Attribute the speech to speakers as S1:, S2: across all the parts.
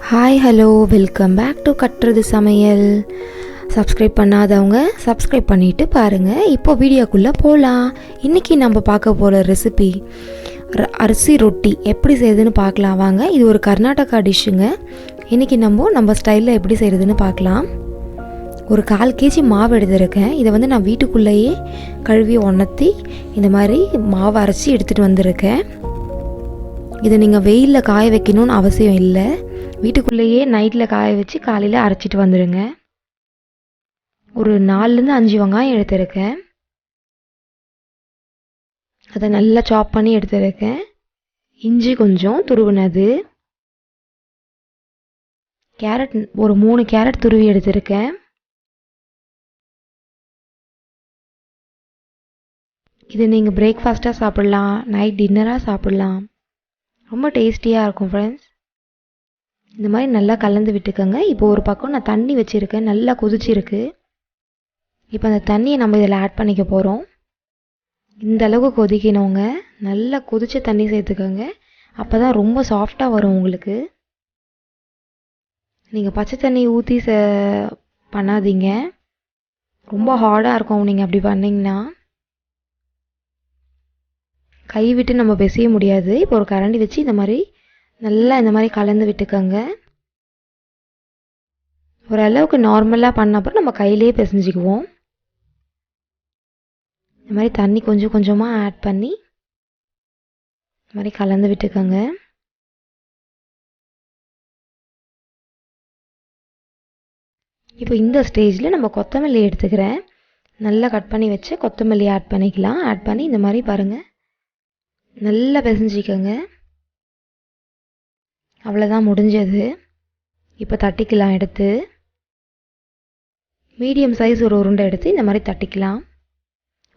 S1: Hi hello welcome back to கட்டுறது சமையல். Subscribe பண்ணாதவங்க சப்ஸ்கிரைப் பண்ணிவிட்டு பாருங்கள். இப்போ வீடியோக்குள்ளே போகலாம். இன்றைக்கி நம்ம பார்க்க போகிற ரெசிபி அரிசி ரொட்டி எப்படி செய்யுதுன்னு பார்க்கலாம் வாங்க. இது ஒரு கர்நாடகா டிஷ்ஷுங்க. இன்றைக்கி நம்ம ஸ்டைலில் எப்படி செய்கிறதுன்னு பார்க்கலாம். ஒரு 1/4 kg மாவு எடுத்துருக்கேன். இதை நான் வீட்டுக்குள்ளேயே கழுவி உணர்த்தி இந்த மாதிரி மாவு அரைச்சி எடுத்துகிட்டு வந்திருக்கேன். இதை நீங்கள் வெயிலில் காய வைக்கணும்னு அவசியம் இல்லை. வீட்டுக்குள்ளேயே நைட்டில் காய வச்சு காலையில் அரைச்சிட்டு வந்துடுங்க. ஒரு 4லேருந்து 5 வெங்காயம் எடுத்துருக்கேன். அதை நல்லா சாப் பண்ணி எடுத்துருக்கேன். இஞ்சி கொஞ்சம் துருவினது, கேரட் ஒரு 3 கேரட் துருவி எடுத்துருக்கேன். இது நீங்கள் பிரேக்ஃபாஸ்ட்டாக சாப்பிட்லாம், நைட் டின்னராக சாப்பிட்லாம். ரொம்ப டேஸ்டியாக இருக்கும் ஃப்ரெண்ட்ஸ். இந்த மாதிரி நல்லா கலந்து விட்டுக்கோங்க. இப்போ ஒரு பக்கம் நான் தண்ணி வச்சுருக்கேன், நல்லா கொதிச்சிருக்கு. இப்போ அந்த தண்ணியை நம்ம இதில் ஆட் பண்ணிக்க போகிறோம். இந்த அளவுக்கு கொதிக்கணுங்க. நல்லா கொதிச்ச தண்ணி சேர்த்துக்கோங்க. அப்போ தான் ரொம்ப சாஃப்டாக வரும் உங்களுக்கு. நீங்கள் பச்சை தண்ணி ஊற்றி பண்ணாதீங்க, ரொம்ப ஹார்டாக இருக்கும் நீங்கள் அப்படி பண்ணிங்கன்னா. கை விட்டு நம்ம பிசைய முடியாது. இப்போ ஒரு கரண்டி வச்சு இந்த மாதிரி கலந்து விட்டுக்கோங்க. ஓரளவுக்கு நார்மலாக பண்ண அப்புறம் நம்ம கையிலே பிசைஞ்சிக்குவோம். இந்த மாதிரி தண்ணி கொஞ்சம் கொஞ்சமாக ஆட் பண்ணி இந்த மாதிரி கலந்து விட்டுக்கோங்க. இப்போ இந்த ஸ்டேஜில் நம்ம கொத்தமல்லி எடுத்துக்கிறேன். நல்லா கட் பண்ணி வச்சு கொத்தமல்லி ஆட் பண்ணிக்கலாம். ஆட் பண்ணி இந்த மாதிரி பாருங்கள், நல்லா பிசைஞ்சிக்கோங்க. அவ்வளோதான், முடிஞ்சது. இப்போ தட்டிக்கலாம். எடுத்து மீடியம் சைஸ் ஒரு உருண்டை எடுத்து இந்த மாதிரி தட்டிக்கலாம்.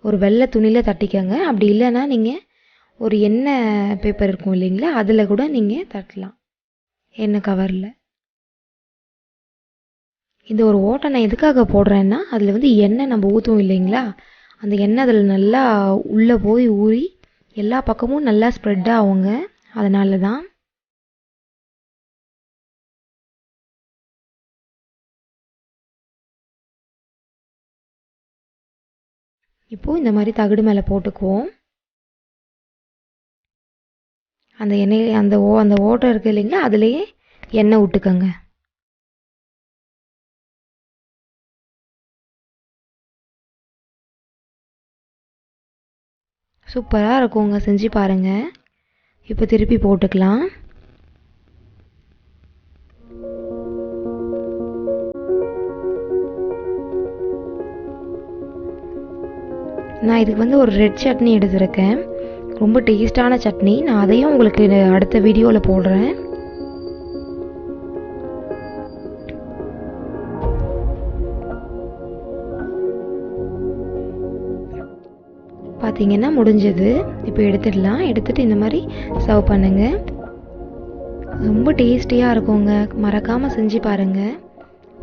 S1: ஒரு வெள்ளை துணியில் தட்டிக்கோங்க. அப்படி இல்லைன்னா நீங்கள் ஒரு எண்ணெய் பேப்பர் இருக்கும் இல்லைங்களா, அதில் கூட நீங்கள் தட்டலாம், எண்ணெய் கவரில். இந்த ஒரு ஓட்டை நான் எதுக்காக போடுறேன்னா, அதில் எண்ணெய் நம்ம ஊற்றுவோம் இல்லைங்களா, அந்த எண்ணெய் அதில் நல்லா உள்ளே போய் ஊறி எல்லா பக்கமும் நல்லா ஸ்ப்ரெட் ஆகுங்க. அதனால தான். இப்போது இந்த மாதிரி தகடு மேலே போட்டுக்குவோம். அந்த எண்ணெய் அந்த ஓட்டை இருக்குது இல்லைங்களா, அதுலேயே எண்ணெய் விட்டுக்கோங்க. சூப்பராக இருக்குங்க, செஞ்சு பாருங்கள். இப்போ திருப்பி போட்டுக்கலாம். நான் இதுக்கு ஒரு ரெட் சட்னி எடுத்துருக்கேன். ரொம்ப டேஸ்டான சட்னி. நான் அதையும் உங்களுக்கு அடுத்த வீடியோவில் போடுறேன். பார்த்தீங்கன்னா முடிஞ்சது. இப்போ எடுத்துடலாம். எடுத்துகிட்டு இந்த மாதிரி சர்வ் பண்ணுங்கள். ரொம்ப டேஸ்டியாக இருக்குங்க. மறக்காமல் செஞ்சு பாருங்கள்.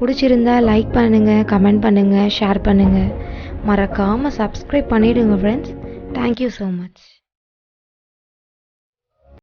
S1: பிடிச்சிருந்தா லைக் பண்ணுங்கள், கமெண்ட் பண்ணுங்கள், ஷேர் பண்ணுங்கள். மறக்காமல் சப்ஸ்கிரைப் பண்ணிவிடுங்க ஃப்ரெண்ட்ஸ். Thank you so much.